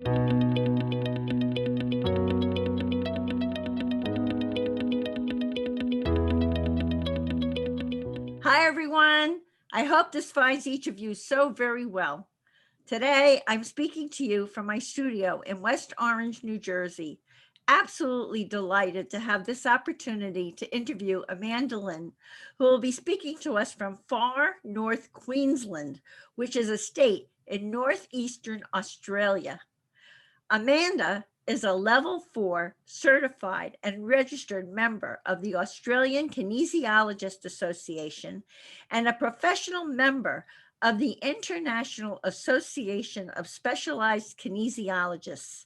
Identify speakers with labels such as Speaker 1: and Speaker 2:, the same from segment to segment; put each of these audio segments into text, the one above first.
Speaker 1: Hi, everyone. I hope this finds each of you so very well. Today, I'm speaking to you from my studio in West Orange, New Jersey. Absolutely delighted to have this opportunity to interview Amanda Lynne, who will be speaking to us from far north Queensland, which is a state in northeastern Australia. Amanda is a level 4 certified and registered member of the Australian Kinesiologist Association and a professional member of the International Association of Specialized Kinesiologists.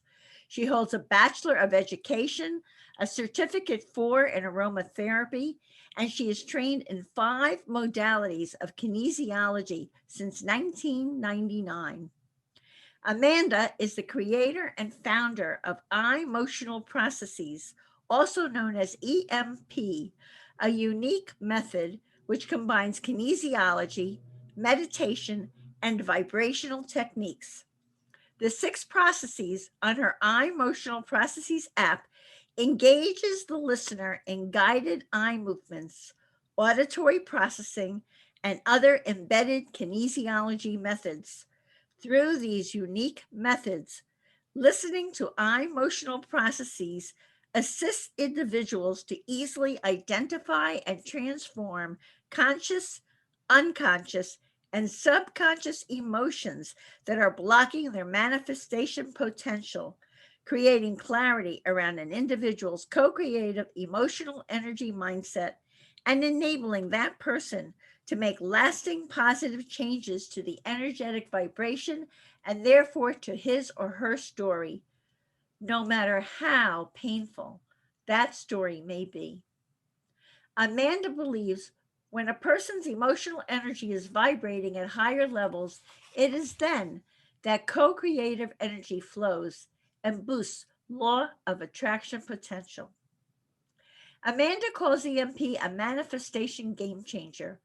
Speaker 1: She holds a Bachelor of Education, a Certificate 4 in Aromatherapy, and she is trained in 5 modalities of kinesiology since 1999. Amanda is the creator and founder of Eye-motional processes, also known as EMP, a unique method which combines kinesiology, meditation, and vibrational techniques. The 6 processes on her Eye-motional processes app engages the listener in guided eye movements, auditory processing, and other embedded kinesiology methods. Through these unique methods, listening to eye-motional processes assists individuals to easily identify and transform conscious, unconscious, and subconscious emotions that are blocking their manifestation potential, creating clarity around an individual's co-creative emotional energy mindset and enabling that person to make lasting positive changes to the energetic vibration and therefore to his or her story, no matter how painful that story may be. Amanda believes when a person's emotional energy is vibrating at higher levels, it is then that co-creative energy flows and boosts law of attraction potential. Amanda calls EMP a manifestation game changer.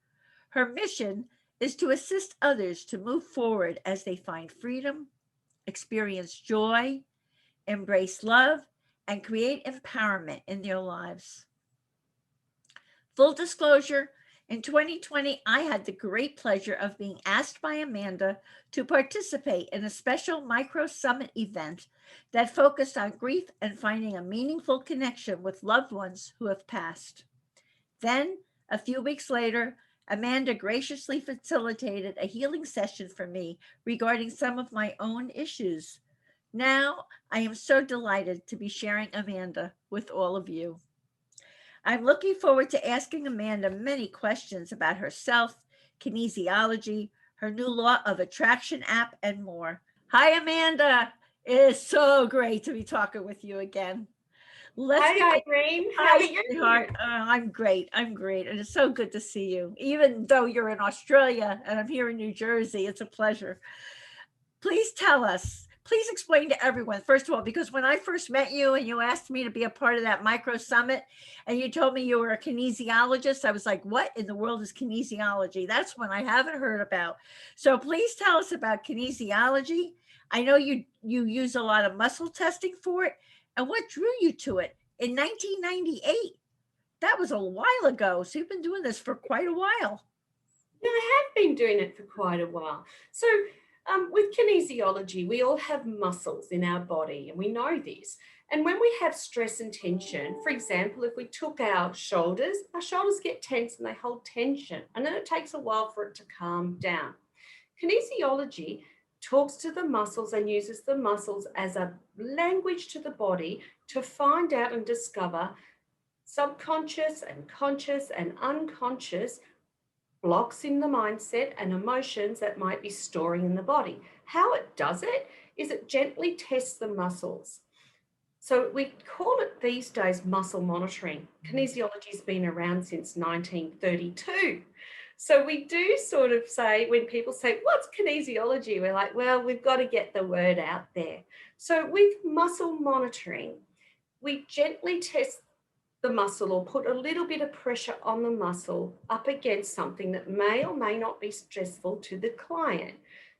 Speaker 1: Her mission is to assist others to move forward as they find freedom, experience joy, embrace love, and create empowerment in their lives. Full disclosure, in 2020, I had the great pleasure of being asked by Amanda to participate in a special micro summit event that focused on grief and finding a meaningful connection with loved ones who have passed. Then, a few weeks later, Amanda graciously facilitated a healing session for me regarding some of my own issues. Now, I am so delighted to be sharing Amanda with all of you. I'm looking forward to asking Amanda many questions about herself, kinesiology, her new law of attraction app, and more. Hi, Amanda. It is so great to be talking with you again.
Speaker 2: Hi, Irene. How
Speaker 1: Hi,
Speaker 2: are you?
Speaker 1: sweetheart. I'm great. I'm great. And it's so good to see you. Even though you're in Australia and I'm here in New Jersey, it's a pleasure. Please explain to everyone, first of all, because when I first met you and you asked me to be a part of that micro summit and you told me you were a kinesiologist, I was like, what in the world is kinesiology? That's one I haven't heard about. So please tell us about kinesiology. I know you use a lot of muscle testing for it. And what drew you to it in 1998? That was a while ago. So you've been doing this for quite a while.
Speaker 2: Yeah, I have been doing it for quite a while. So, with kinesiology, we all have muscles in our body, and we know this. And when we have stress and tension, for example, if we took our shoulders get tense and they hold tension, and then it takes a while for it to calm down. Kinesiology talks to the muscles and uses the muscles as a language to the body to find out and discover subconscious and conscious and unconscious blocks in the mindset and emotions that might be storing in the body. How it does it is it gently tests the muscles. So we call it these days muscle monitoring. Kinesiology has been around since 1932. So we do sort of say, when people say, what's kinesiology? We're like, well, we've got to get the word out there. So with muscle monitoring, we gently test the muscle or put a little bit of pressure on the muscle up against something that may or may not be stressful to the client.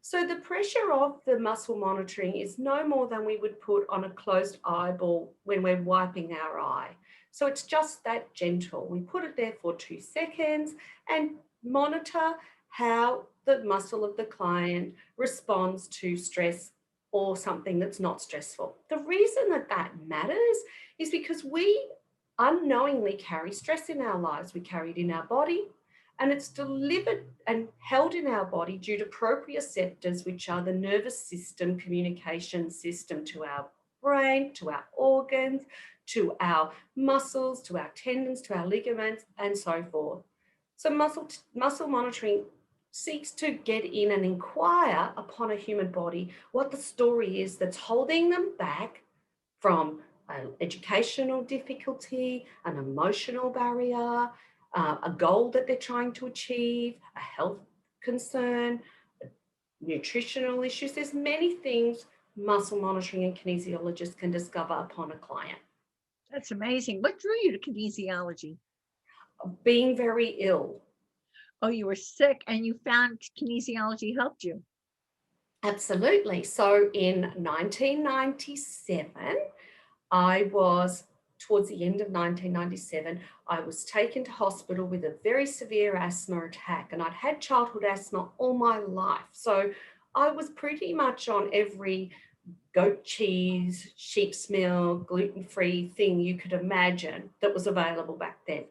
Speaker 2: So the pressure of the muscle monitoring is no more than we would put on a closed eyeball when we're wiping our eye. So it's just that gentle. We put it there for 2 seconds and monitor how the muscle of the client responds to stress or something that's not stressful. The reason that that matters is because we unknowingly carry stress in our lives. We carry it in our body, and it's delivered and held in our body due to proprioceptors, which are the nervous system communication system to our brain, to our organs, to our muscles, to our tendons, to our ligaments, and so forth. So muscle monitoring seeks to get in and inquire upon a human body what the story is that's holding them back from an educational difficulty, an emotional barrier, a goal that they're trying to achieve, a health concern, nutritional issues. There's many things muscle monitoring and kinesiologists can discover upon a client.
Speaker 1: That's amazing. What drew you to kinesiology?
Speaker 2: Being very ill.
Speaker 1: Oh, you were sick and you found kinesiology helped you.
Speaker 2: Absolutely. So in 1997, I was, towards the end of 1997, I was taken to hospital with a very severe asthma attack, and I'd had childhood asthma all my life. So I was pretty much on every goat cheese, sheep's milk, gluten-free thing you could imagine that was available back then.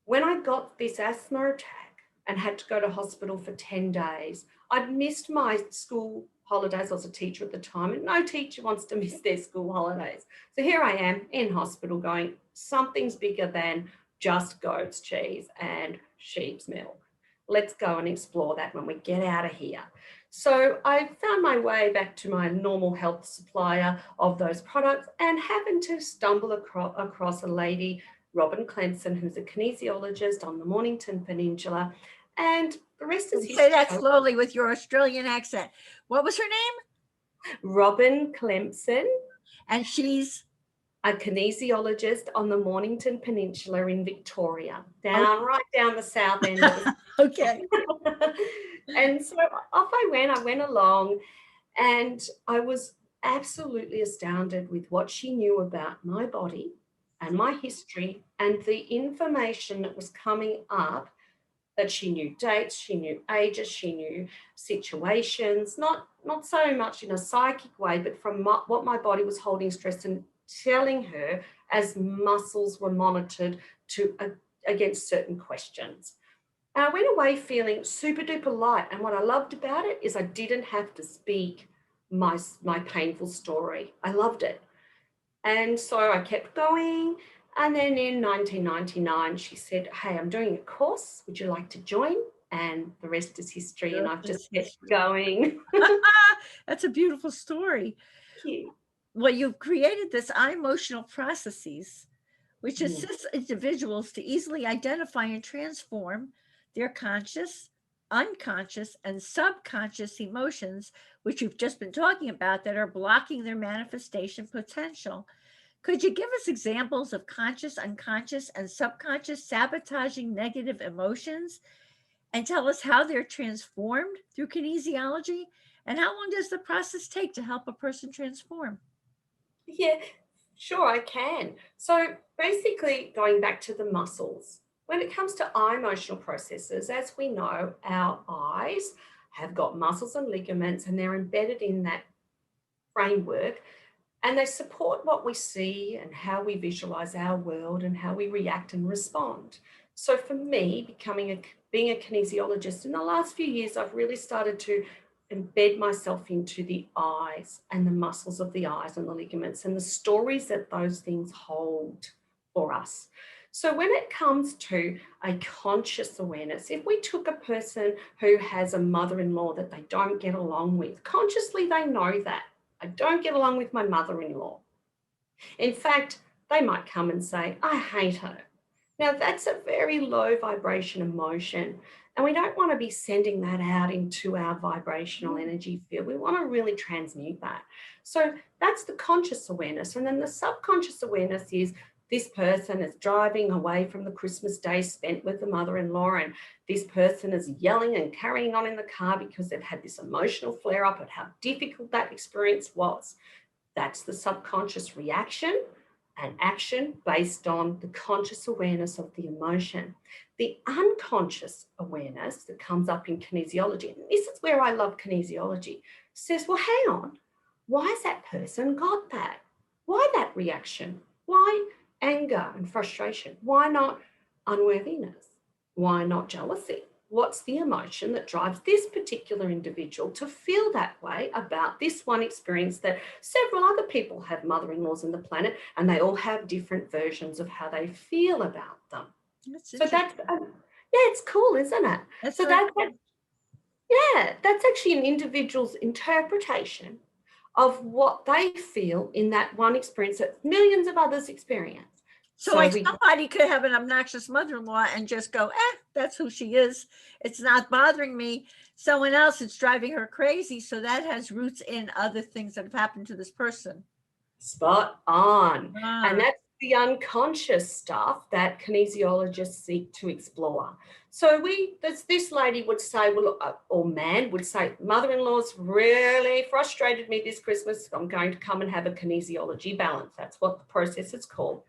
Speaker 2: When I got this asthma attack and had to go to hospital for 10 days, I'd missed my school holidays. I was a teacher at the time, and no teacher wants to miss their school holidays. So here I am in hospital going, something's bigger than just goat's cheese and sheep's milk. Let's go and explore that when we get out of here. So I found my way back to my normal health supplier of those products and happened to stumble across a lady, Robin Clemson, who's a kinesiologist on the Mornington Peninsula. And the rest is history.
Speaker 1: Say that slowly with your Australian accent. What was her name?
Speaker 2: Robin Clemson.
Speaker 1: And she's
Speaker 2: a kinesiologist on the Mornington Peninsula in Victoria, right down the south end of the
Speaker 1: okay.
Speaker 2: And so off I went along, and I was absolutely astounded with what she knew about my body and my history and the information that was coming up, that she knew dates, she knew ages, she knew situations, not so much in a psychic way, but from what my body was holding stress and telling her as muscles were monitored to against certain questions. And I went away feeling super duper light. And what I loved about it is I didn't have to speak my painful story. I loved it. And so I kept going. And then in 1999, she said, hey, I'm doing a course. Would you like to join? And the rest is history. And I've just kept going.
Speaker 1: That's a beautiful story.
Speaker 2: Thank you.
Speaker 1: Well, you've created this eye-motional processes, which assists individuals to easily identify and transform their conscious, unconscious, and subconscious emotions, which you've just been talking about, that are blocking their manifestation potential. Could you give us examples of conscious, unconscious, and subconscious sabotaging negative emotions, and tell us how they're transformed through kinesiology? And how long does the process take to help a person transform?
Speaker 2: Yeah, sure, I can. So basically, going back to the muscles, when it comes to eye-motional processes, as we know, our eyes have got muscles and ligaments, and they're embedded in that framework, and they support what we see and how we visualize our world and how we react and respond. So for me, being a kinesiologist, in the last few years, I've really started to embed myself into the eyes and the muscles of the eyes and the ligaments and the stories that those things hold for us. So when it comes to a conscious awareness, if we took a person who has a mother-in-law that they don't get along with, consciously they know that I don't get along with my mother-in-law. In fact, they might come and say, I hate her. Now that's a very low vibration emotion. And we don't want to be sending that out into our vibrational energy field. We want to really transmute that. So that's the conscious awareness. And then the subconscious awareness is this person is driving away from the Christmas day spent with the mother-in-law, and this person is yelling and carrying on in the car because they've had this emotional flare-up at how difficult that experience was. That's the subconscious reaction and action based on the conscious awareness of the emotion. The unconscious awareness that comes up in kinesiology, and this is where I love kinesiology, says, well, hang on, why has that person got that? Why that reaction? Why anger and frustration? Why not unworthiness? Why not jealousy? What's the emotion that drives this particular individual to feel that way about this one experience that several other people have mother-in-laws on the planet, and they all have different versions of how they feel about them? So that's, it's cool, isn't it?
Speaker 1: That's
Speaker 2: so
Speaker 1: very
Speaker 2: that's, that's actually an individual's interpretation of what they feel in that one experience that millions of others experience.
Speaker 1: So like somebody could have an obnoxious mother-in-law and just go, that's who she is. It's not bothering me. Someone else, it's driving her crazy. So that has roots in other things that have happened to this person.
Speaker 2: Spot on. And that's the unconscious stuff that kinesiologists seek to explore. So this lady would say, well, or man would say, mother-in-law's really frustrated me this Christmas. I'm going to come and have a kinesiology balance. That's what the process is called.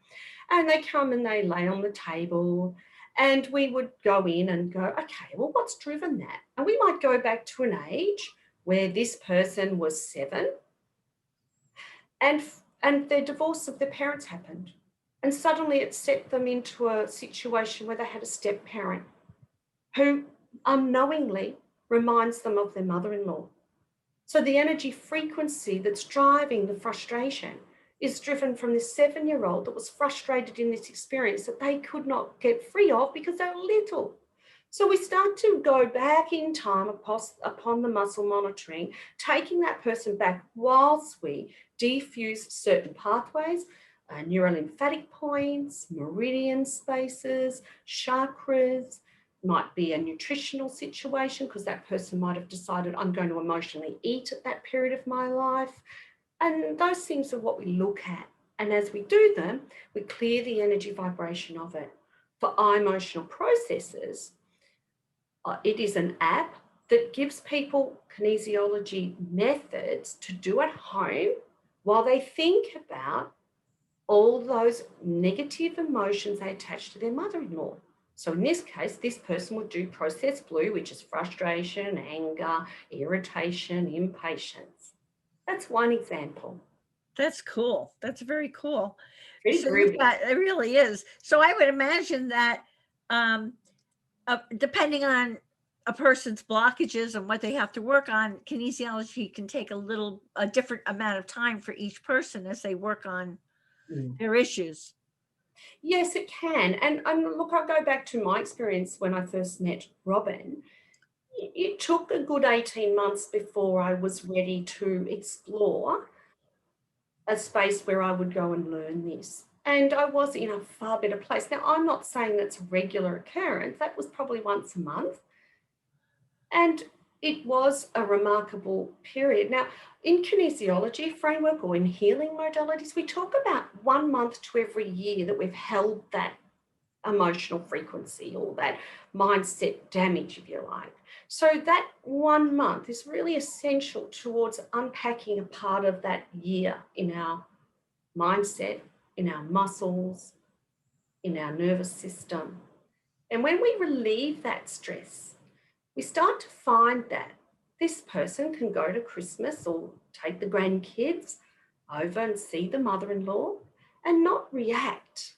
Speaker 2: And they come and they lay on the table, and we would go in and go, okay, well, what's driven that? And we might go back to an age where this person was 7 and their divorce of their parents happened. And suddenly it set them into a situation where they had a step parent who unknowingly reminds them of their mother-in-law. So the energy frequency that's driving the frustration is driven from this 7-year-old that was frustrated in this experience that they could not get free of because they were little. So we start to go back in time upon the muscle monitoring, taking that person back whilst we defuse certain pathways, neurolymphatic points, meridian spaces, chakras. Might be a nutritional situation because that person might have decided I'm going to emotionally eat at that period of my life. And those things are what we look at. And as we do them, we clear the energy vibration of it. For eye-motional processes, it is an app that gives people kinesiology methods to do at home while they think about all those negative emotions they attach to their mother-in-law. So in this case, this person would do process blue, which is frustration, anger, irritation, impatience. That's one example.
Speaker 1: That's cool. That's very cool.
Speaker 2: Pretty groovy.
Speaker 1: It really is. So I would imagine that depending on a person's blockages and what they have to work on, kinesiology can take a different amount of time for each person as they work on their issues.
Speaker 2: Yes, it can. And look, I'll go back to my experience when I first met Robin. It took a good 18 months before I was ready to explore a space where I would go and learn this. And I was in a far better place. Now, I'm not saying that's a regular occurrence. That was probably once a month. And it was a remarkable period. Now, in kinesiology framework or in healing modalities, we talk about 1 month to every year that we've held that emotional frequency or that mindset damage, if you like. So that 1 month is really essential towards unpacking a part of that year in our mindset, in our muscles, in our nervous system. And when we relieve that stress, we start to find that this person can go to Christmas or take the grandkids over and see the mother-in-law and not react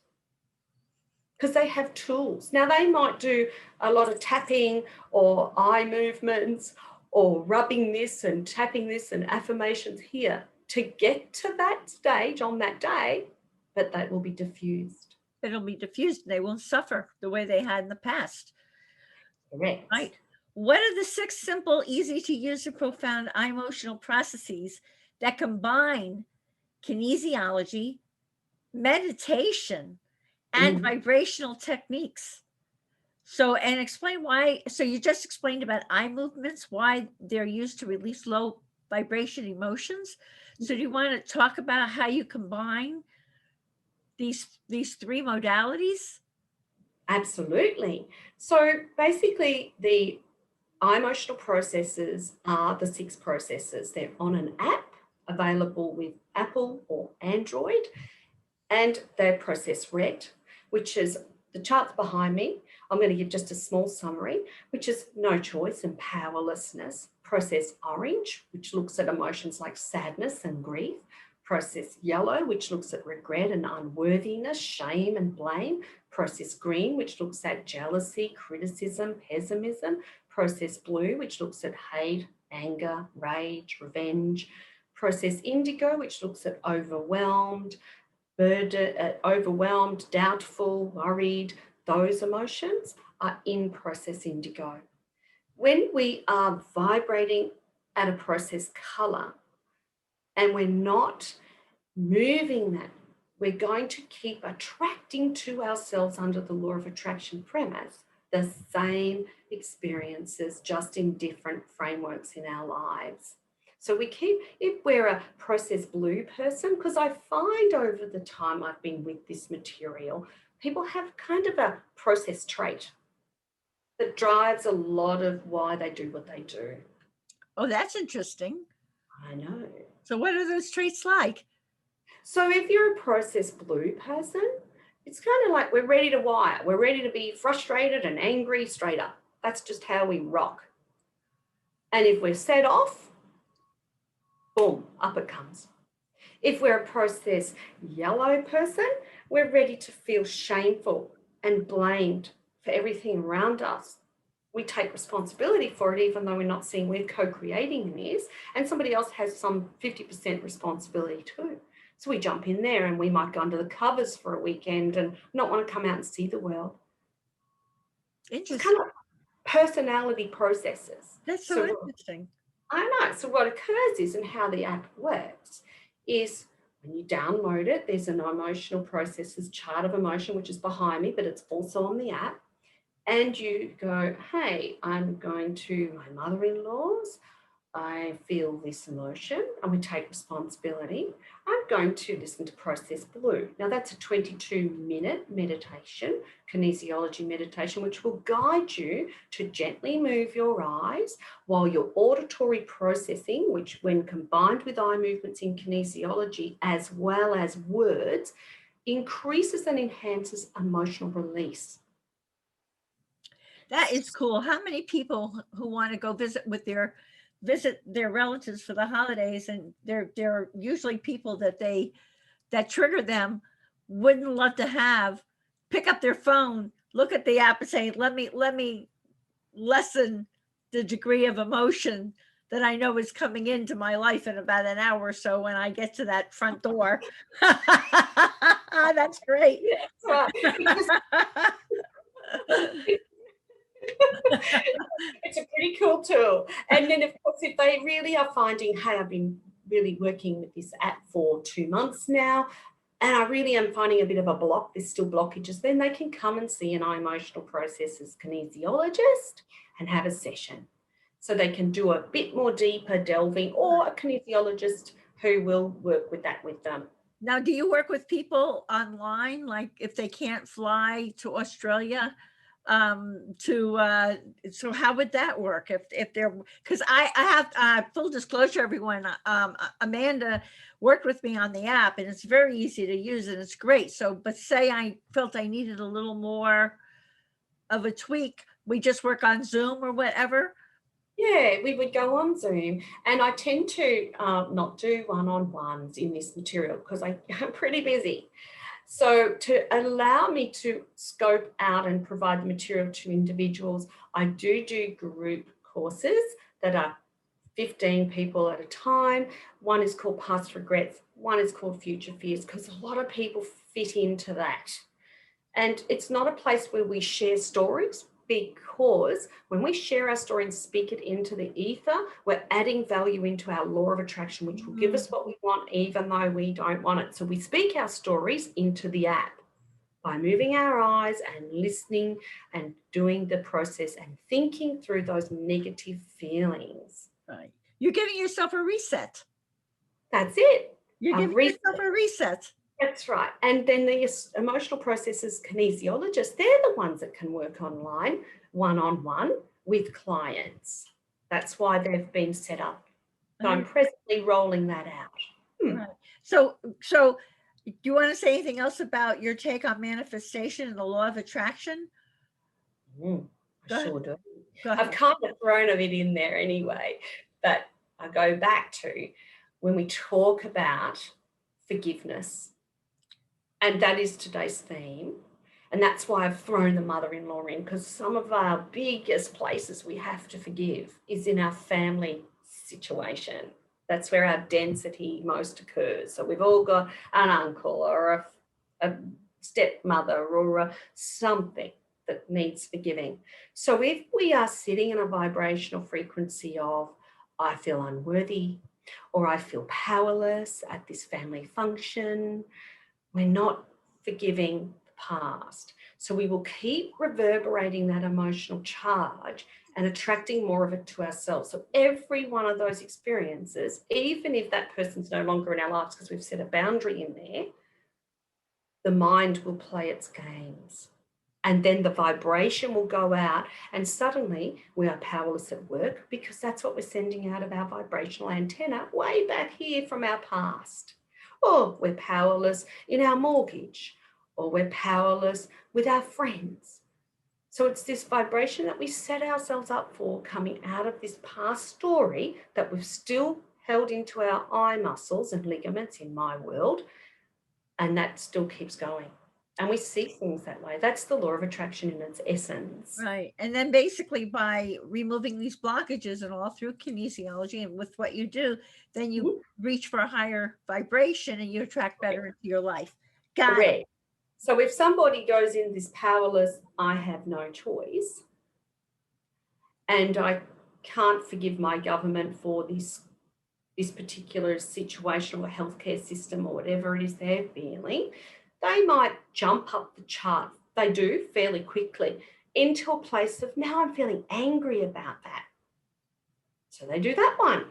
Speaker 2: because they have tools. Now, they might do a lot of tapping or eye movements or rubbing this and tapping this and affirmations here to get to that stage on that day, but that will be diffused.
Speaker 1: It'll be diffused and they won't suffer the way they had in the past.
Speaker 2: Correct.
Speaker 1: Right. What are the 6 simple, easy to use and profound eye-motional processes that combine kinesiology, meditation, and vibrational techniques? So, and explain why. So you just explained about eye movements, why they're used to release low vibration emotions. So do you want to talk about how you combine these three modalities?
Speaker 2: Absolutely. So basically, the Eye-motional processes are the 6 processes. They're on an app available with Apple or Android, and they're process red, which is the charts behind me. I'm going to give just a small summary, which is no choice and powerlessness. Process orange, which looks at emotions like sadness and grief. Process yellow, which looks at regret and unworthiness, shame and blame. Process green, which looks at jealousy, criticism, pessimism. Process blue, which looks at hate, anger, rage, revenge. Process indigo, which looks at overwhelmed, overwhelmed, doubtful, worried. Those emotions are in process indigo. When we are vibrating at a process color and we're not moving that, we're going to keep attracting to ourselves, under the law of attraction premise, the same experiences, just in different frameworks in our lives. So we keep, if we're a process blue person, because I find over the time I've been with this material, people have kind of a process trait that drives a lot of why they do what they do.
Speaker 1: Oh, that's interesting.
Speaker 2: I know.
Speaker 1: So what are those traits like?
Speaker 2: So if you're a process blue person, it's kind of like we're ready to wire. We're ready to be frustrated and angry straight up. That's just how we rock. And if we're set off, boom, up it comes. If we're a process yellow person, we're ready to feel shameful and blamed for everything around us. We take responsibility for it, even though we're not seeing we're co-creating this, and somebody else has some 50% responsibility too. So we jump in there and we might go under the covers for a weekend and not want to come out and see the world.
Speaker 1: Interesting.
Speaker 2: It's kind of personality processes.
Speaker 1: That's so interesting.
Speaker 2: I know. So what occurs is, and how the app works is, when you download it, there's an emotional processes chart of emotion, which is behind me, but it's also on the app. And you go, hey, I'm going to my mother-in-law's. I feel this emotion, and we take responsibility. I'm going to listen to Process Blue. Now, that's a 22-minute meditation, kinesiology meditation, which will guide you to gently move your eyes while your auditory processing, which when combined with eye movements in kinesiology, as well as words, increases and enhances emotional release.
Speaker 1: That is cool. How many people who want to go visit their relatives for the holidays, and they're usually people that trigger them, wouldn't love to pick up their phone, look at the app and say, let me lessen the degree of emotion that I know is coming into my life in about an hour or so when I get to that front door. That's great.
Speaker 2: That's right. It's a pretty cool tool. And then, of course, if they really are finding, hey, I've been really working with this app for 2 months now, and I really am finding a bit of a block, there's still blockages, then they can come and see an eye-motional processes kinesiologist and have a session. So they can do a bit more deeper delving, or a kinesiologist who will work with that with them.
Speaker 1: Now, do you work with people online, like if they can't fly to Australia? So how would that work if they're, because I have full disclosure, everyone, Amanda worked with me on the app, and it's very easy to use and it's great. So, but say I felt I needed a little more of a tweak, we just work on Zoom or whatever.
Speaker 2: Yeah, we would go on Zoom, and I tend to not do one-on-ones in this material because I'm pretty busy. So to allow me to scope out and provide the material to individuals, I do group courses that are 15 people at a time. One is called Past Regrets, one is called Future Fears, because a lot of people fit into that. And it's not a place where we share stories, because when we share our story and speak it into the ether, we're adding value into our law of attraction, which will give us what we want, even though we don't want it. So we speak our stories into the app by moving our eyes and listening and doing the process and thinking through those negative feelings.
Speaker 1: Right. You're giving yourself a reset.
Speaker 2: That's it.
Speaker 1: You're giving yourself a reset.
Speaker 2: That's right. And then the emotional processes kinesiologists, they're the ones that can work online, one-on-one with clients. That's why they've been set up. So I'm presently rolling that out.
Speaker 1: Right. So do you want to say anything else about your take on manifestation and the law of attraction?
Speaker 2: I
Speaker 1: Go ahead.
Speaker 2: sure do.
Speaker 1: Go
Speaker 2: I've
Speaker 1: ahead.
Speaker 2: kind of thrown a bit in there anyway, but I go back to when we talk about forgiveness, and that is today's theme. And that's why I've thrown the mother-in-law in, because some of our biggest places we have to forgive is in our family situation. That's where our density most occurs. So we've all got an uncle or a stepmother or something that needs forgiving. So if we are sitting in a vibrational frequency of, I feel unworthy, or I feel powerless at this family function, we're not forgiving the past. So we will keep reverberating that emotional charge and attracting more of it to ourselves. So every one of those experiences, even if that person's no longer in our lives because we've set a boundary in there, the mind will play its games. And then the vibration will go out, and suddenly we are powerless at work because that's what we're sending out of our vibrational antenna way back here from our past. Or we're powerless in our mortgage, or we're powerless with our friends. So it's this vibration that we set ourselves up for coming out of this past story that we've still held into our eye muscles and ligaments in my world, and that still keeps going. And we see things that way. That's the law of attraction in its essence.
Speaker 1: Right. And then basically by removing these blockages and all through kinesiology and with what you do, then you reach for a higher vibration and you attract better into your life. Got
Speaker 2: Correct.
Speaker 1: it.
Speaker 2: So if somebody goes in this powerless, I have no choice, and I can't forgive my government for this particular situation or healthcare system or whatever it is they're feeling, they might jump up the chart. They do fairly quickly into a place of, now I'm feeling angry about that. So they do that one.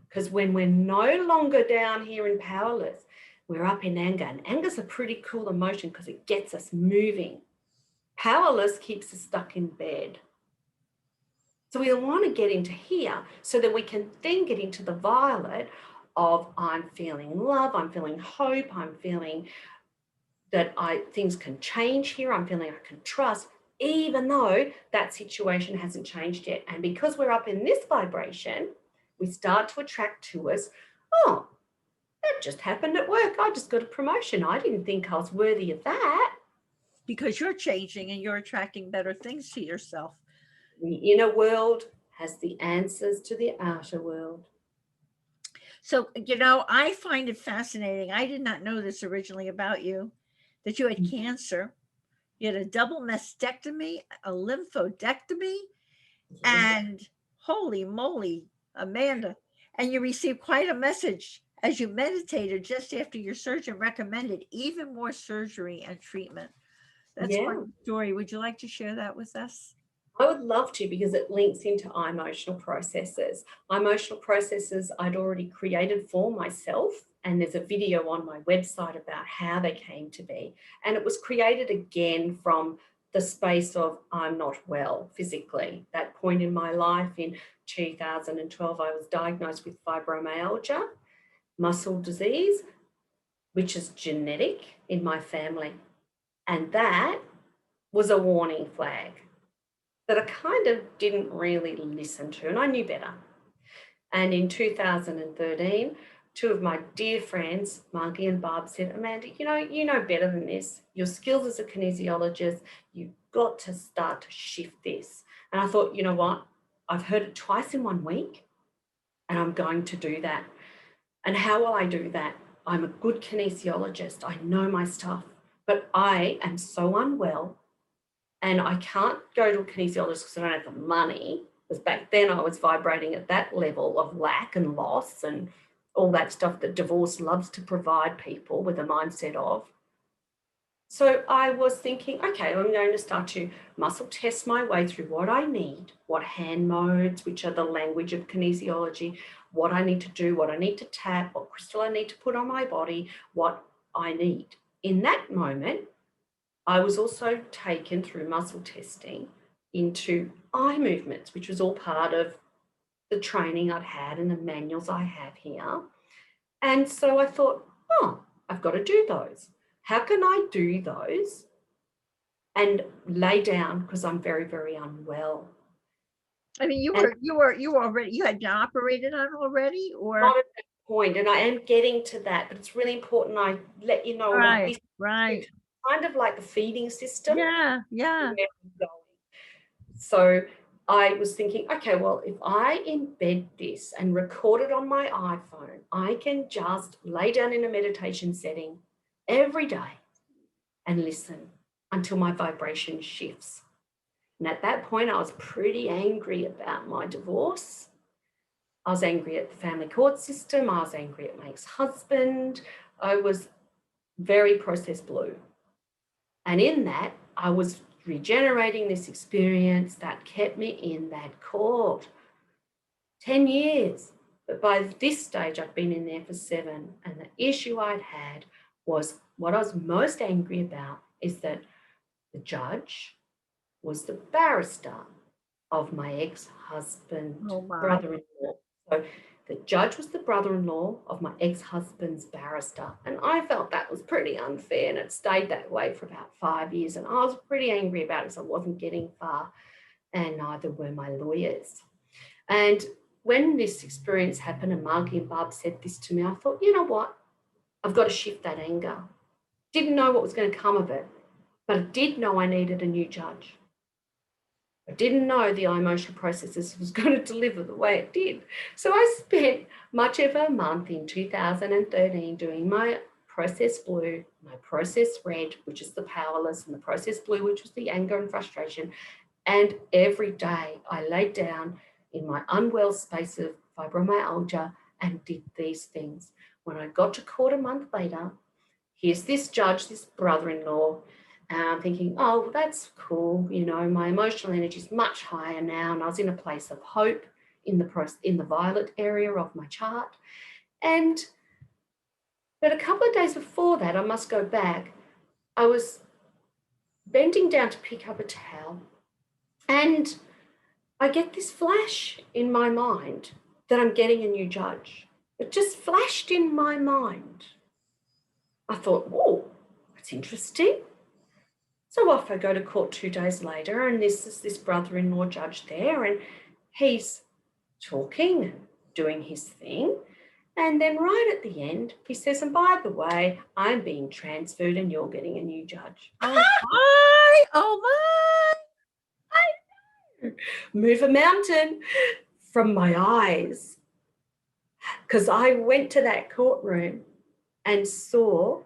Speaker 2: Because when we're no longer down here in powerless, we're up in anger. And anger's a pretty cool emotion because it gets us moving. Powerless keeps us stuck in bed. So we want to get into here so that we can then get into the violet of, I'm feeling love, I'm feeling hope, I'm feeling that things can change here, I'm feeling I can trust, even though that situation hasn't changed yet. And because we're up in this vibration, we start to attract to us, oh, that just happened at work. I just got a promotion. I didn't think I was worthy of that.
Speaker 1: Because you're changing and you're attracting better things to yourself.
Speaker 2: The inner world has the answers to the outer world.
Speaker 1: So, I find it fascinating. I did not know this originally about you, that you had cancer. You had a double mastectomy, a lymphodectomy, and holy moly, Amanda. And you received quite a message as you meditated just after your surgeon recommended even more surgery and treatment. That's quite a story. Would you like to share that with us?
Speaker 2: I would love to, because it links into eye-motional processes. Eye-motional processes I'd already created for myself, and there's a video on my website about how they came to be. And it was created again from the space of, I'm not well physically. That point in my life in 2012, I was diagnosed with fibromyalgia, muscle disease, which is genetic in my family. And that was a warning flag that I kind of didn't really listen to, and I knew better. And in 2013, two of my dear friends, Margie and Barb, said, Amanda, you know better than this. Your skills as a kinesiologist, you've got to start to shift this. And I thought, you know what? I've heard it twice in 1 week, and I'm going to do that. And how will I do that? I'm a good kinesiologist. I know my stuff, but I am so unwell. And I can't go to a kinesiologist because I don't have the money, because back then I was vibrating at that level of lack and loss and all that stuff that divorce loves to provide people with a mindset of. So I was thinking, okay, I'm going to start to muscle test my way through what I need, what hand modes, which are the language of kinesiology, what I need to do, what I need to tap, what crystal I need to put on my body, what I need. In that moment, I was also taken through muscle testing into eye movements, which was all part of the training I'd had and the manuals I have here. And so I thought, oh, I've got to do those. How can I do those and lay down, because I'm very, very unwell?
Speaker 1: I mean, you had been operated on already, or?
Speaker 2: Not at that point, and I am getting to that, but it's really important I let you know about this.
Speaker 1: Right.
Speaker 2: Kind of like the feeding system.
Speaker 1: Yeah.
Speaker 2: So I was thinking, okay, well, if I embed this and record it on my iPhone, I can just lay down in a meditation setting every day and listen until my vibration shifts. And at that point, I was pretty angry about my divorce. I was angry at the family court system. I was angry at my ex-husband. I was very process blue. And in that, I was regenerating this experience that kept me in that court. 10 years. But by this stage, I'd been in there for 7. And the issue I'd had was, what I was most angry about is that the judge was the barrister of my ex-husband, brother-in-law. So the judge was the brother-in-law of my ex-husband's barrister. And I felt that was pretty unfair, and it stayed that way for about 5 years. And I was pretty angry about it because I wasn't getting far, and neither were my lawyers. And when this experience happened and Margie and Barb said this to me, I thought, you know what? I've got to shift that anger. Didn't know what was going to come of it, but I did know I needed a new judge. I didn't know the eye-motional processes was going to deliver the way it did. So I spent much of a month in 2013 doing my process blue, my process red, which is the powerless, and the process blue, which was the anger and frustration. And every day I laid down in my unwell space of fibromyalgia and did these things. When I got to court a month later, here's this judge, this brother-in-law, and I'm thinking, oh, well, that's cool. You know, my emotional energy is much higher now, and I was in a place of hope in the violet area of my chart. But a couple of days before that, I must go back, I was bending down to pick up a towel, and I get this flash in my mind that I'm getting a new judge. It just flashed in my mind. I thought, whoa, that's interesting. So off I go to court 2 days later, and this is this brother-in-law judge there, and he's talking and doing his thing. And then right at the end, he says, and by the way, I'm being transferred and you're getting a new judge.
Speaker 1: Oh my.
Speaker 2: Move a mountain from my eyes. Because I went to that courtroom and saw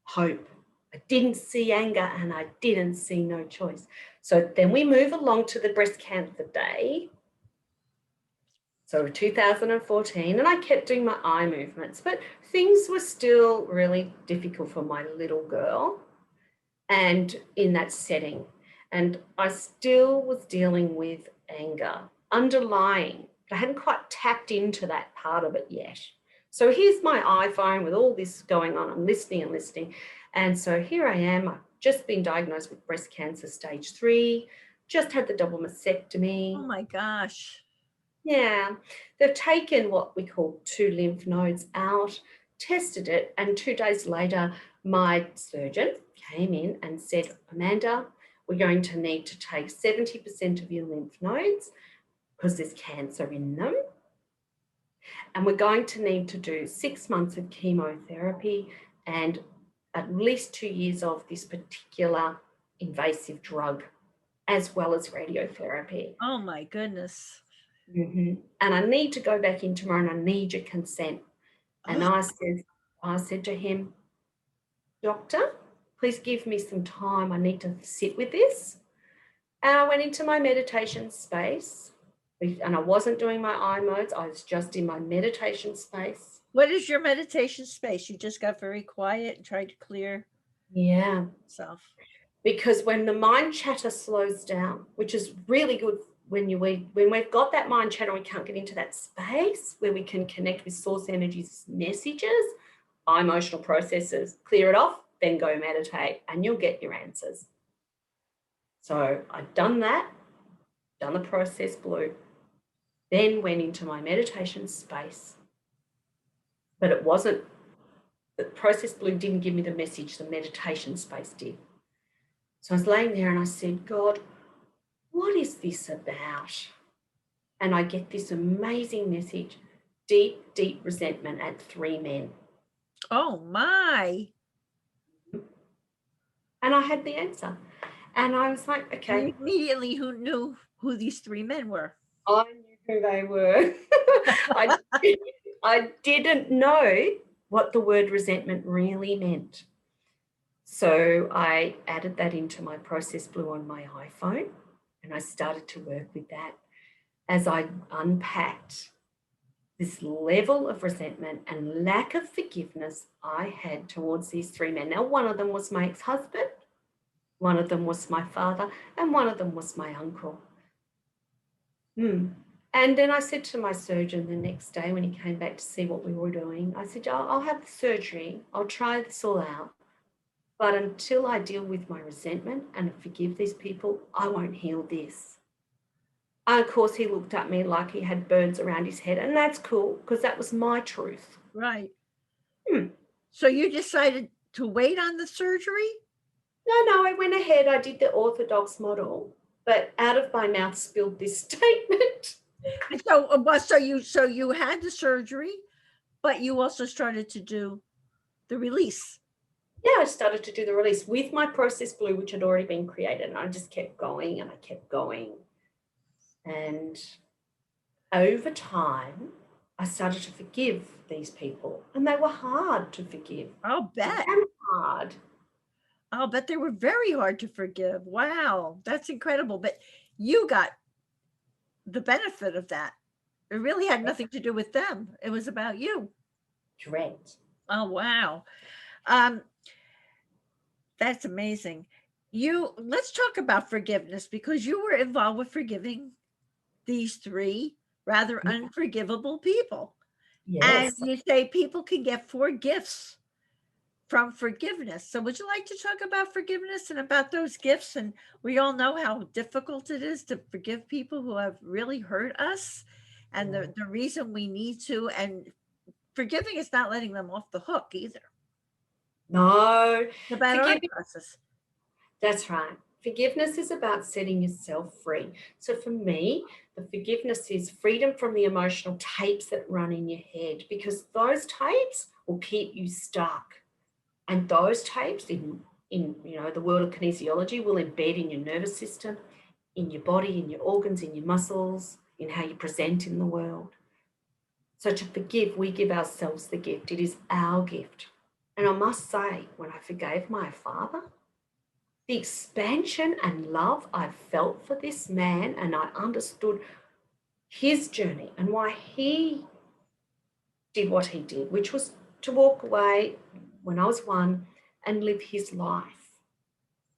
Speaker 2: hope. I didn't see anger, and I didn't see no choice. So then we move along to the breast cancer day. So 2014, and I kept doing my eye movements, but things were still really difficult for my little girl and in that setting. And I still was dealing with anger underlying, but I hadn't quite tapped into that part of it yet. So here's my iPhone with all this going on. I'm listening and listening. And so here I am. I've just been diagnosed with breast cancer stage 3, just had the double mastectomy.
Speaker 1: Oh my gosh.
Speaker 2: Yeah, they've taken what we call 2 lymph nodes out, tested it, and 2 days later, my surgeon came in and said, Amanda, we're going to need to take 70% of your lymph nodes because there's cancer in them. And we're going to need to do 6 months of chemotherapy and at least 2 years of this particular invasive drug, as well as radiotherapy.
Speaker 1: Oh my goodness.
Speaker 2: Mm-hmm. And I need to go back in tomorrow, and I need your consent. And I said to him, Doctor, please give me some time. I need to sit with this. And I went into my meditation space, and I wasn't doing my eye modes. I was just in my meditation space.
Speaker 1: What is your meditation space? You just got very quiet and tried to clear yourself.
Speaker 2: Because when the mind chatter slows down, which is really good when we've got that mind chatter, we can't get into that space where we can connect with source energy's messages. Eye-motional processes, clear it off, then go meditate, and you'll get your answers. So I'd done that, done the process blue, then went into my meditation space. But it wasn't, the process blue didn't give me the message, the meditation space did. So I was laying there and I said, God, what is this about? And I get this amazing message, deep, deep resentment at 3 men.
Speaker 1: Oh my.
Speaker 2: And I had the answer. And I was like, okay.
Speaker 1: You immediately knew who these 3 men were.
Speaker 2: I knew who they were. I didn't know what the word resentment really meant. So I added that into my process blue on my iPhone, and I started to work with that as I unpacked this level of resentment and lack of forgiveness I had towards these 3 men. Now, one of them was my ex-husband, one of them was my father, and one of them was my uncle. And then I said to my surgeon the next day when he came back to see what we were doing, I said, I'll have the surgery, I'll try this all out, but until I deal with my resentment and forgive these people, I won't heal this. And of course, he looked at me like he had birds around his head, and that's cool because that was my truth.
Speaker 1: Right. So you decided to wait on the surgery?
Speaker 2: No, I went ahead, I did the orthodox model, but out of my mouth spilled this statement.
Speaker 1: So you had the surgery, but you also started to do the release.
Speaker 2: Yeah, I started to do the release with my process blue, which had already been created. And I just kept going and I kept going. And over time, I started to forgive these people. And they were hard to forgive.
Speaker 1: I'll bet.
Speaker 2: Hard.
Speaker 1: I'll bet they were very hard to forgive. Wow, that's incredible. But you got the benefit of that. It really had nothing to do with them. It was about you.
Speaker 2: Correct.
Speaker 1: Oh, wow. That's amazing. Let's talk about forgiveness, because you were involved with forgiving these 3 rather unforgivable people.
Speaker 2: Yes.
Speaker 1: And you say people can get 4 gifts from forgiveness. So would you like to talk about forgiveness and about those gifts? And we all know how difficult it is to forgive people who have really hurt us, and the reason we need to, and forgiving is not letting them off the hook either.
Speaker 2: No.
Speaker 1: It's about our process.
Speaker 2: That's right. Forgiveness is about setting yourself free. So for me, the forgiveness is freedom from the emotional tapes that run in your head, because those tapes will keep you stuck. And those tapes in the world of kinesiology will embed in your nervous system, in your body, in your organs, in your muscles, in how you present in the world. So to forgive, we give ourselves the gift. It is our gift. And I must say, when I forgave my father, the expansion and love I felt for this man, and I understood his journey and why he did what he did, which was to walk away when I was 1 and live his life.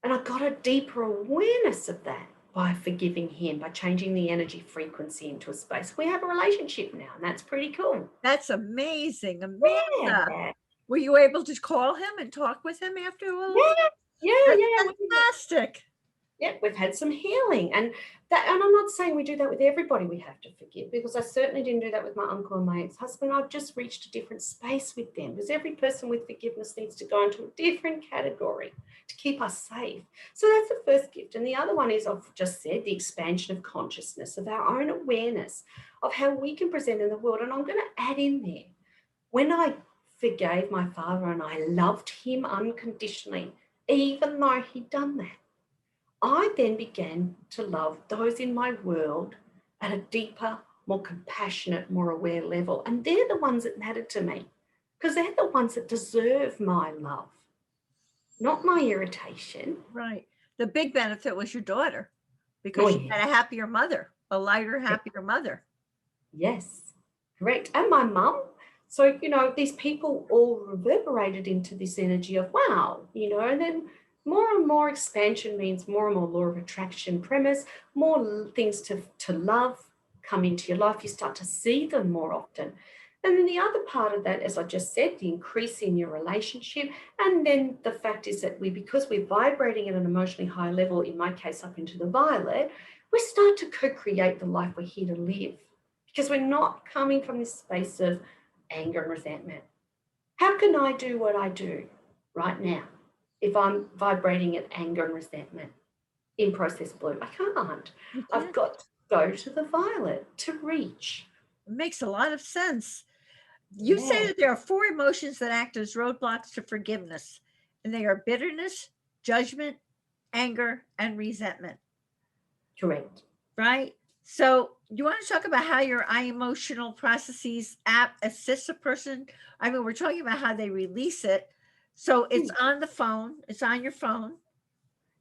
Speaker 2: And I got a deeper awareness of that by forgiving him, by changing the energy frequency into a space. We have a relationship now, and that's pretty cool.
Speaker 1: That's amazing. Amanda.
Speaker 2: Yeah.
Speaker 1: Were you able to call him and talk with him after all?
Speaker 2: Yeah.
Speaker 1: That's fantastic.
Speaker 2: Yeah, we've had some healing, and I'm not saying we do that with everybody we have to forgive, because I certainly didn't do that with my uncle and my ex-husband. I've just reached a different space with them, because every person with forgiveness needs to go into a different category to keep us safe. So that's the first gift. And the other one is, I've just said, the expansion of consciousness, of our own awareness of how we can present in the world. And I'm going to add in there, when I forgave my father and I loved him unconditionally, even though he'd done that, I then began to love those in my world at a deeper, more compassionate, more aware level. And they're the ones that mattered to me, because they're the ones that deserve my love, not my irritation.
Speaker 1: Right. The big benefit was your daughter, because she had a happier mother, a lighter, happier mother.
Speaker 2: Yes, correct. And my mum. So, these people all reverberated into this energy of, wow, and then more and more expansion means more and more law of attraction premise, more things to love come into your life. You start to see them more often. And then the other part of that, as I just said, the increase in your relationship. And then the fact is that because we're vibrating at an emotionally high level, in my case, up into the violet, we start to co-create the life we're here to live, because we're not coming from this space of anger and resentment. How can I do what I do right now if I'm vibrating at anger and resentment in process blue? I can't. I've got to go to the violet to reach.
Speaker 1: It makes a lot of sense. You say that there are 4 emotions that act as roadblocks to forgiveness, and they are bitterness, judgment, anger, and resentment.
Speaker 2: Correct.
Speaker 1: Right? So you want to talk about how your Eye-motional processes app assists a person? I mean, we're talking about how they release it. So it's on the phone, it's on your phone.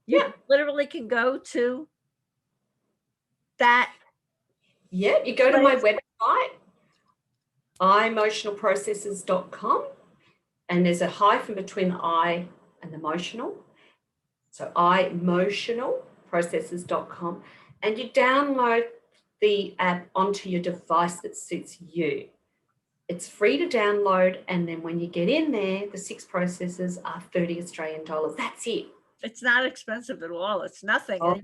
Speaker 1: You literally can go to that.
Speaker 2: Yeah, you go to my website, Eye-motional.processes.com, and there's a hyphen between the I and the emotional. So Eye-motional.processes.com, and you download the app onto your device that suits you. It's free to download, and then when you get in there, the 6 processes are 30 Australian dollars. That's it.
Speaker 1: It's not expensive at all. It's nothing.
Speaker 2: Oh,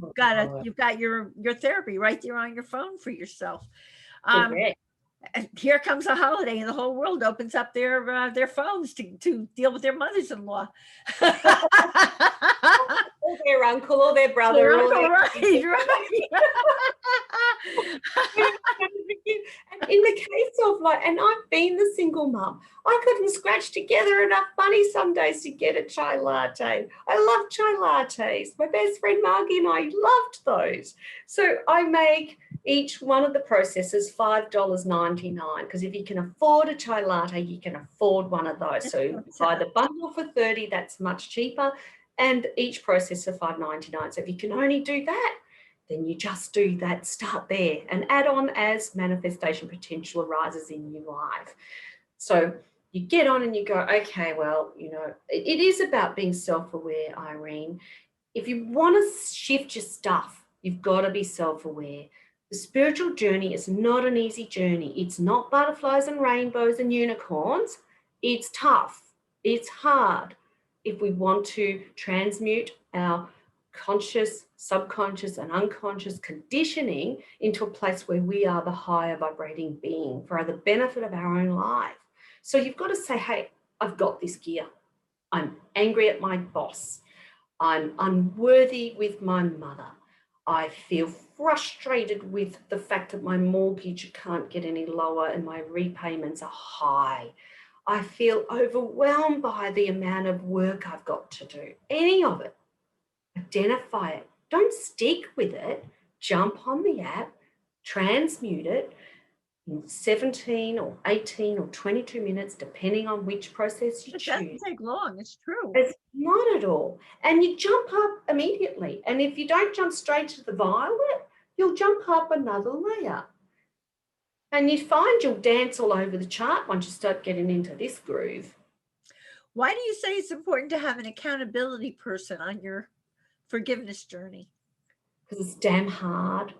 Speaker 1: you've got your therapy right there on your phone for yourself.
Speaker 2: Correct.
Speaker 1: And here comes a holiday, and the whole world opens up their phones to deal with their mothers-in-law.
Speaker 2: Or their uncle or their brother.
Speaker 1: Their uncle, right.
Speaker 2: And in the case of and I've been the single mum, I couldn't scratch together enough money some days to get a chai latte. I love chai lattes. My best friend Margie and I loved those. So I make each one of the processes $5.99, because if you can afford a chai latte, you can afford one of those. So buy the bundle for $30, that's much cheaper, and each process for $5.99. So if you can only do that, then you just do that, start there, and add on as manifestation potential arises in your life. So you get on and you go, okay, well, it is about being self-aware, Irene. If you want to shift your stuff, you've got to be self-aware. The spiritual journey is not an easy journey. It's not butterflies and rainbows and unicorns. It's tough. It's hard. If we want to transmute our conscious, subconscious, and unconscious conditioning into a place where we are the higher vibrating being for the benefit of our own life. So you've got to say, hey, I've got this gear. I'm angry at my boss. I'm unworthy with my mother. I feel frustrated with the fact that my mortgage can't get any lower and my repayments are high. I feel overwhelmed by the amount of work I've got to do. Any of it. Identify it. Don't stick with it. Jump on the app, transmute it in 17 or 18 or 22 minutes, depending on which process you choose.
Speaker 1: It doesn't take long. It's true.
Speaker 2: It's not at all. And you jump up immediately. And if you don't jump straight to the violet, you'll jump up another layer. And you find you'll dance all over the chart once you start getting into this groove.
Speaker 1: Why do you say it's important to have an accountability person on your forgiveness journey?
Speaker 2: Because it's damn hard.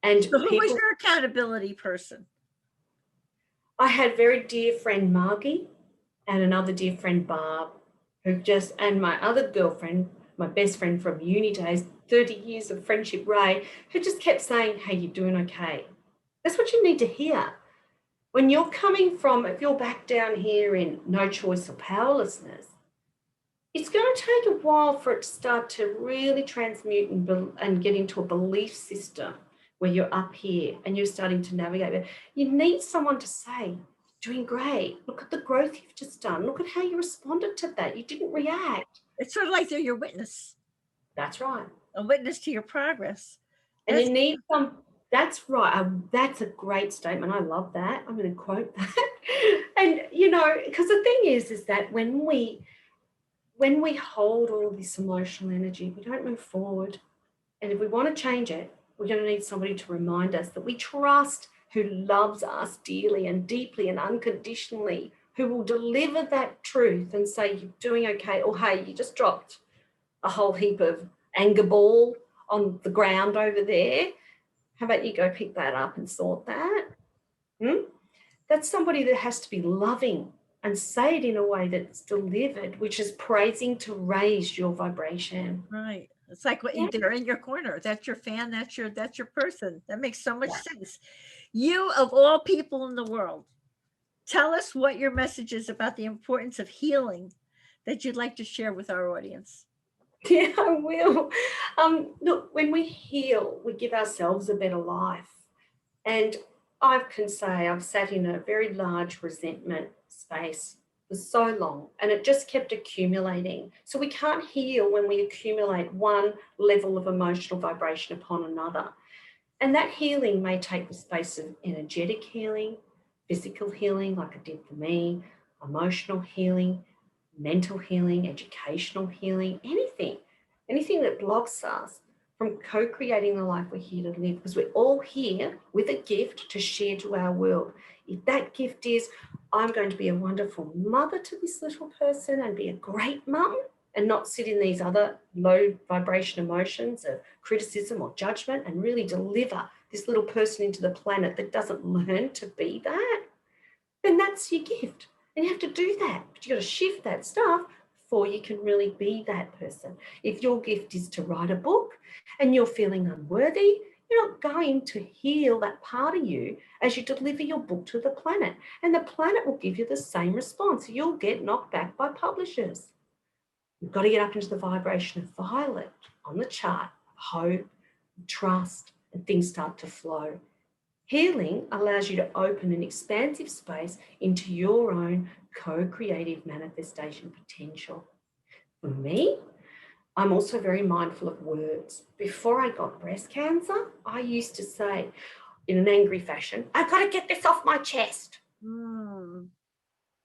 Speaker 2: And
Speaker 1: so who was your accountability person?
Speaker 2: I had very dear friend Margie and another dear friend Barb, and my other girlfriend, my best friend from uni days, 30 years of friendship, Ray, who just kept saying, hey, you're doing okay. That's what you need to hear. When you're coming from, if you're back down here in no choice or powerlessness, it's going to take a while for it to start to really transmute and get into a belief system where you're up here and you're starting to navigate it. You need someone to say, doing great. Look at the growth you've just done. Look at how you responded to that. You didn't react.
Speaker 1: It's sort of like they're your witness.
Speaker 2: That's right.
Speaker 1: A witness to your progress.
Speaker 2: And you need some, that's right. That's a great statement. I love that. I'm going to quote that. And, because the thing is that when we hold all this emotional energy, we don't move forward. And if we want to change it, we're going to need somebody to remind us that we trust, who loves us dearly and deeply and unconditionally, who will deliver that truth and say, you're doing okay, or hey, you just dropped a whole heap of anger ball on the ground over there. How about you go pick that up and sort that? That's somebody that has to be loving and say it in a way that's delivered, which is praising to raise your vibration.
Speaker 1: Right. It's like what
Speaker 2: Yeah.
Speaker 1: they're in your corner. That's your fan. That's your person. That makes so much sense. You of all people in the world, tell us what your message is about the importance of healing that you'd like to share with our audience.
Speaker 2: Yeah, I will. Look, when we heal, we give ourselves a better life. And I can say I've sat in a very large resentment space for so long, and it just kept accumulating. So we can't heal when we accumulate one level of emotional vibration upon another. And that healing may take the space of energetic healing, physical healing, like it did for me, emotional healing, mental healing, educational healing, anything that blocks us from co-creating the life we're here to live, because we're all here with a gift to share to our world. If that gift is, I'm going to be a wonderful mother to this little person and be a great mum and not sit in these other low vibration emotions of criticism or judgment, and really deliver this little person into the planet that doesn't learn to be that, then that's your gift. And you have to do that. But you've got to shift that stuff before you can really be that person. If your gift is to write a book and you're feeling unworthy, you're not going to heal that part of you as you deliver your book to the planet. And the planet will give you the same response. You'll get knocked back by publishers. You've got to get up into the vibration of violet on the chart, hope, trust, and things start to flow. Healing allows you to open an expansive space into your own co-creative manifestation potential. For me, I'm also very mindful of words. Before I got breast cancer, I used to say in an angry fashion, I've got to get this off my chest.
Speaker 1: Mm,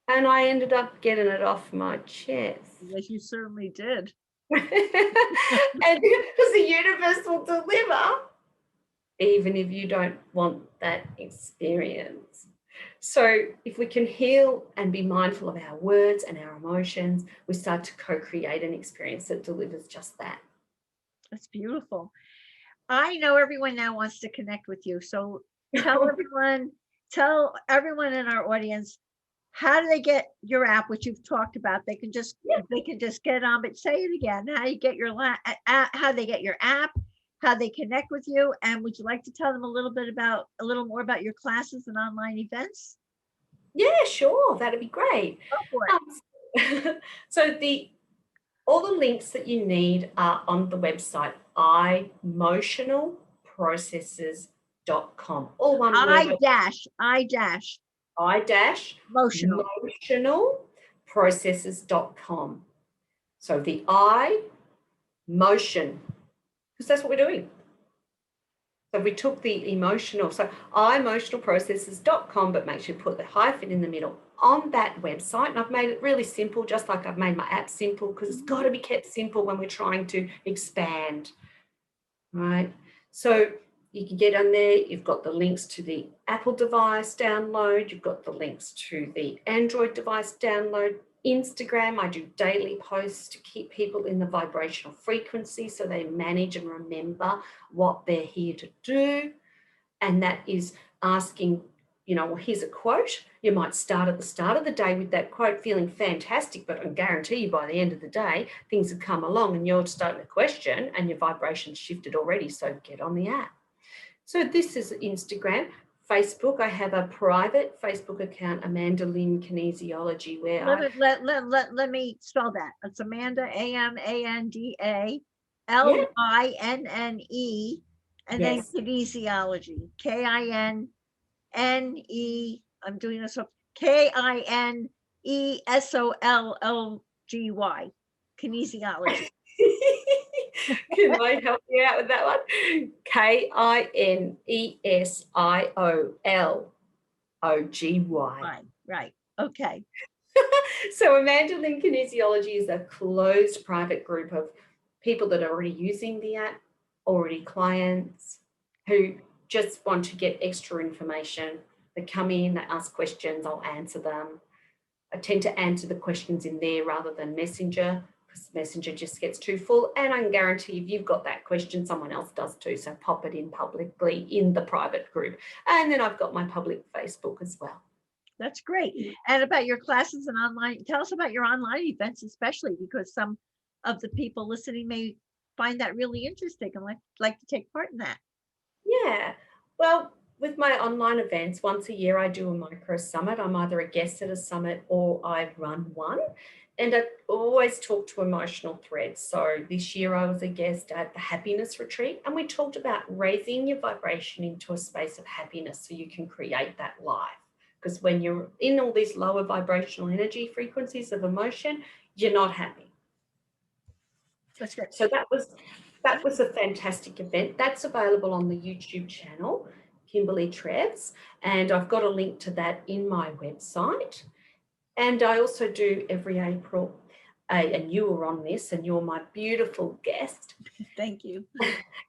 Speaker 2: And I ended up getting it off my chest.
Speaker 1: yes, you certainly did.
Speaker 2: And because the universe will deliver, even if you don't want that experience. So if we can heal and be mindful of our words and our emotions, we start to co-create an experience that delivers just that.
Speaker 1: That's beautiful. I know everyone now wants to connect with you. So tell everyone in our audience, how do they get your app, which you've talked about? They can just get on, but say it again. How you get your how they get your app, how they connect with you, and would you like to tell them a little more about your classes and online events?
Speaker 2: Yeah, sure, that'd be great.
Speaker 1: Go for it.
Speaker 2: So all the links that you need are on the website eye-motional-processes.com. All one word.
Speaker 1: Motional.
Speaker 2: eye-motional-processes.com. So the eye, motion, because that's what we're doing. So we took the emotional, so eye-motional-processes.com, but make sure you put the hyphen in the middle on that website. And I've made it really simple, just like I've made my app simple, because it's got to be kept simple when we're trying to expand, right? So you can get on there. You've got the links to the Apple device download. You've got the links to the Android device download. Instagram, I do daily posts to keep people in the vibrational frequency so they manage and remember what they're here to do. And that is asking, well, here's a quote. You might start at the start of the day with that quote feeling fantastic, but I guarantee you by the end of the day, things have come along and you're starting to question and your vibration's shifted already. So get on the app. So this is Instagram. Facebook, I have a private Facebook account, Amanda Lynne Kinesiology, where
Speaker 1: let me spell that. It's Amanda, AMANDA LYNNE, and then Kinesiology, KINNE. I'm doing this up. KINESOLLGY, Kinesiology.
Speaker 2: Can I help you out with that one? KINESIOLOGY.
Speaker 1: Right. Okay.
Speaker 2: So Amanda Lynne Kinesiology is a closed private group of people that are already using the app, already clients who just want to get extra information. They come in, they ask questions, I'll answer them. I tend to answer the questions in there rather than Messenger, because Messenger just gets too full. And I can guarantee if you've got that question, someone else does too. So pop it in publicly in the private group. And then I've got my public Facebook as well.
Speaker 1: That's great. And about your classes and online, tell us about your online events, especially because some of the people listening may find that really interesting and like to take part in that.
Speaker 2: Yeah. Well, with my online events, once a year I do a micro summit. I'm either a guest at a summit or I run one. And I always talk to emotional threads. So this year I was a guest at the happiness retreat, and we talked about raising your vibration into a space of happiness so you can create that life. Because when you're in all these lower vibrational energy frequencies of emotion, you're not happy.
Speaker 1: That's good.
Speaker 2: So that was a fantastic event. That's available on the YouTube channel, Kimberly Trevs, and I've got a link to that in my website. And I also do every April, and you were on this, and you're my beautiful guest,
Speaker 1: Thank you.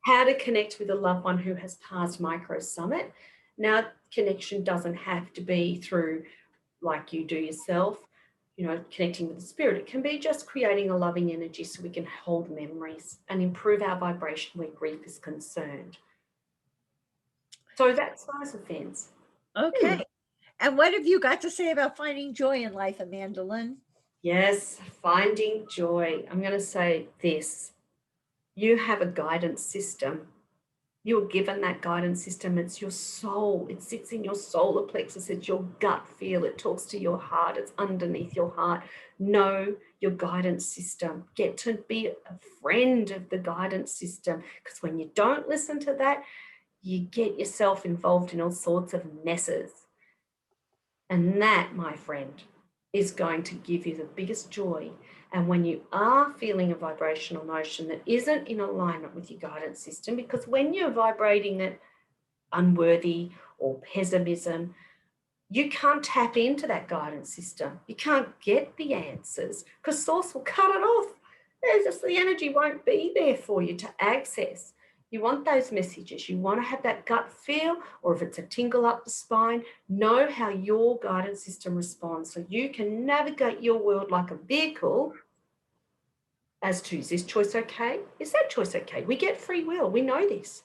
Speaker 2: how to connect with a loved one who has passed Micro Summit. Now, connection doesn't have to be through like you do yourself, connecting with the spirit. It can be just creating a loving energy so we can hold memories and improve our vibration where grief is concerned. So that's those events.
Speaker 1: Okay. And what have you got to say about finding joy in life, Amanda Lynne?
Speaker 2: Yes, finding joy. I'm going to say this. You have a guidance system. You're given that guidance system. It's your soul. It sits in your solar plexus. It's your gut feel. It talks to your heart. It's underneath your heart. Know your guidance system. Get to be a friend of the guidance system, because when you don't listen to that, you get yourself involved in all sorts of messes. And that, my friend, is going to give you the biggest joy. And when you are feeling a vibrational emotion that isn't in alignment with your guidance system, because when you're vibrating it unworthy or pessimism, you can't tap into that guidance system. You can't get the answers because source will cut it off. There's just the energy won't be there for you to access. You want those messages. You want to have that gut feel, or if it's a tingle up the spine, know how your guidance system responds so you can navigate your world like a vehicle as to, is this choice okay? Is that choice okay? We get free will. We know this.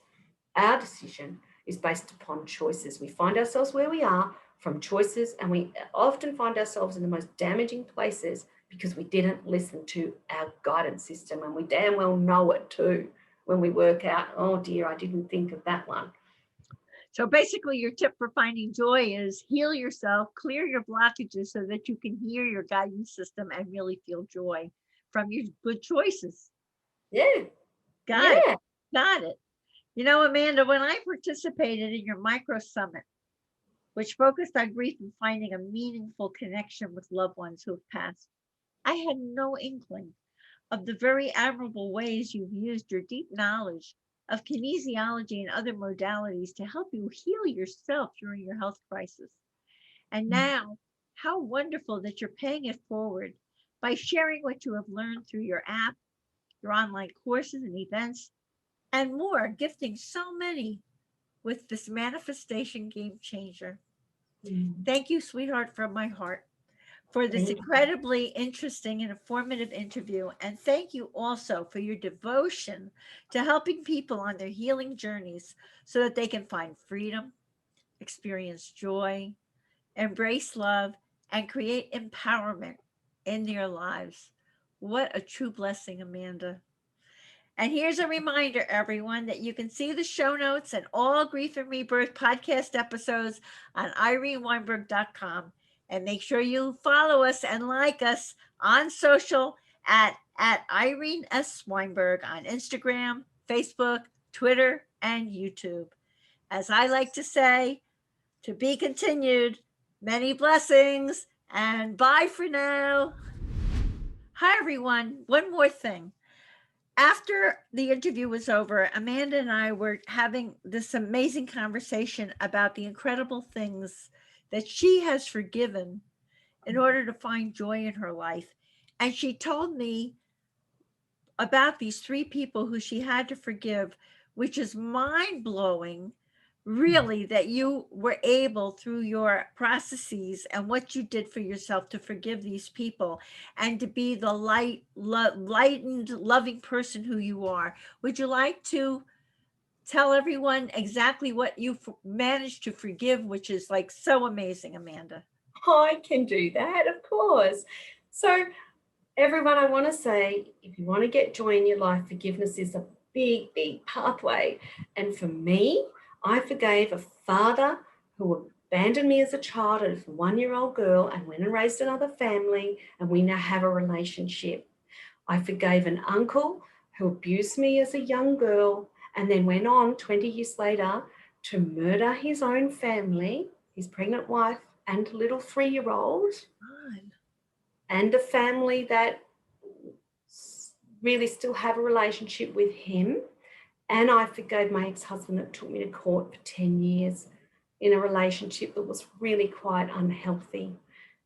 Speaker 2: Our decision is based upon choices. We find ourselves where we are from choices, and we often find ourselves in the most damaging places because we didn't listen to our guidance system, and we damn well know it too when we work out, oh dear, I didn't think of that one.
Speaker 1: So basically your tip for finding joy is heal yourself, clear your blockages so that you can hear your guidance system and really feel joy from your good choices.
Speaker 2: Yeah.
Speaker 1: Got it. Got it. You know, Amanda, when I participated in your micro summit, which focused on grief and finding a meaningful connection with loved ones who have passed, I had no inkling of the very admirable ways you've used your deep knowledge of kinesiology and other modalities to help you heal yourself during your health crisis. And now, how wonderful that you're paying it forward by sharing what you have learned through your app, your online courses and events, and more, gifting so many with this manifestation game changer. Thank you, sweetheart, from my heart, for this incredibly interesting and informative interview. And thank you also for your devotion to helping people on their healing journeys so that they can find freedom, experience joy, embrace love, and create empowerment in their lives. What a true blessing, Amanda. And here's a reminder, everyone, that you can see the show notes and all Grief and Rebirth podcast episodes on ireneweinberg.com. And make sure you follow us and like us on social at Irene S. Weinberg on Instagram, Facebook, Twitter, and YouTube. As I like to say, to be continued, many blessings, and bye for now. Hi, everyone. One more thing. After the interview was over, Amanda and I were having this amazing conversation about the incredible things that she has forgiven in order to find joy in her life. And she told me about these 3 people who she had to forgive, which is mind blowing, really, that you were able through your processes and what you did for yourself to forgive these people and to be the lightened, loving person who you are. Would you like to tell everyone exactly what you managed to forgive, which is like so amazing, Amanda?
Speaker 2: I can do that, of course. So everyone, I want to say, if you want to get joy in your life, forgiveness is a big, big pathway. And for me, I forgave a father who abandoned me as a child as a 1-year-old girl and went and raised another family, and we now have a relationship. I forgave an uncle who abused me as a young girl and then went on 20 years later to murder his own family, his pregnant wife and little 3-year-old, and a family that really still have a relationship with him. And I forgave my ex-husband that took me to court for 10 years in a relationship that was really quite unhealthy.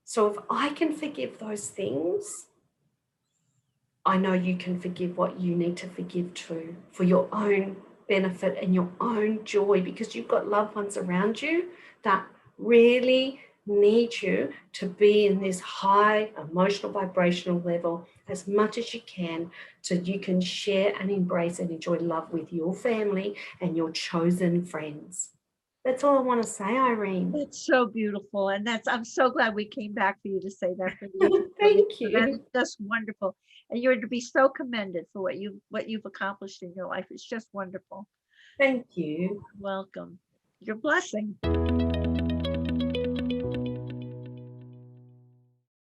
Speaker 2: So if I can forgive those things, I know you can forgive what you need to forgive too, for your own benefit and your own joy, because you've got loved ones around you that really need you to be in this high emotional vibrational level as much as you can, so you can share and embrace and enjoy love with your family and your chosen friends. That's all I want to say, Irene.
Speaker 1: It's so beautiful. And I'm so glad we came back for you to say that for you.
Speaker 2: Thank
Speaker 1: That
Speaker 2: you.
Speaker 1: is just wonderful. And you're to be so commended for what you've accomplished in your life. It's just wonderful.
Speaker 2: Thank you.
Speaker 1: Welcome. Your blessing.